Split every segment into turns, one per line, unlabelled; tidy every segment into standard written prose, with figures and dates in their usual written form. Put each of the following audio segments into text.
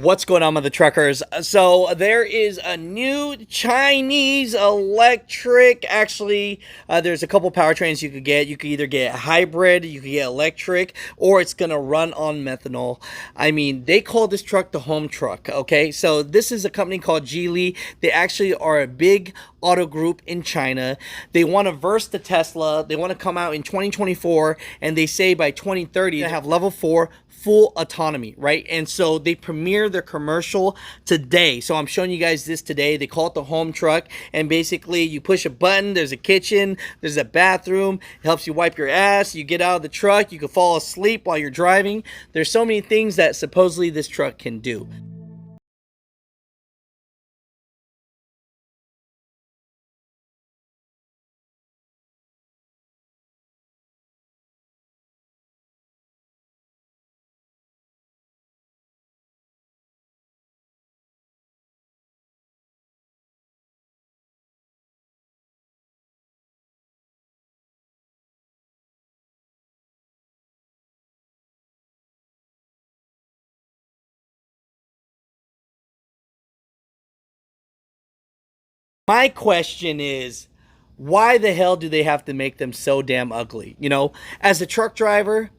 What's going on with the truckers? So there is a new Chinese electric. Actually, there's a couple powertrains you could get. You could either get hybrid, you could get electric, or it's gonna run on methanol. I mean, they call this truck the home truck. Okay, so this is a company called Geely. They actually are a big auto group in China. They want to verse the Tesla. They want to come out in 2024, and they say by 2030 they have level 4 full autonomy, right? And so they premiere their commercial today. So I'm showing you guys this today. They call it the home truck, and basically you push a button, there's a kitchen, there's a bathroom, it helps you wipe your ass, you get out of the truck, you can fall asleep while you're driving. There's so many things that supposedly this truck can do. My question is, why the hell do they have to make them so damn ugly? As a truck driver,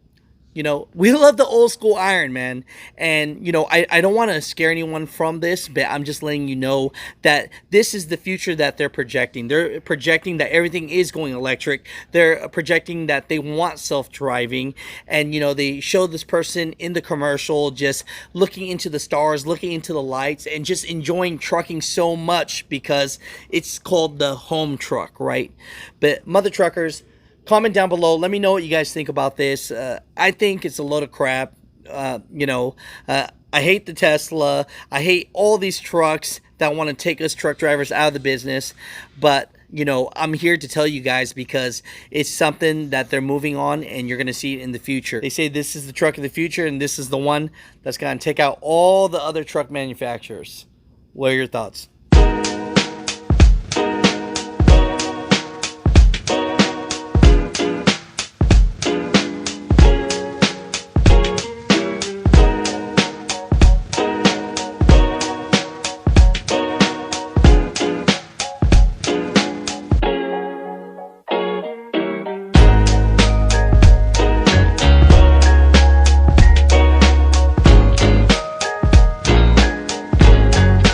we love the old school iron, man. And, I don't want to scare anyone from this, but I'm just letting you know that this is the future that they're projecting. They're projecting that everything is going electric. They're projecting that they want self-driving. And, they show this person in the commercial just looking into the stars, looking into the lights, and just enjoying trucking so much because it's called the home truck, right? But mother truckers, comment down below. Let me know what you guys think about this. I think it's a load of crap. I hate the Tesla. I hate all these trucks that want to take us truck drivers out of the business. But, I'm here to tell you guys because it's something that they're moving on and you're going to see it in the future. They say this is the truck of the future and this is the one that's going to take out all the other truck manufacturers. What are your thoughts?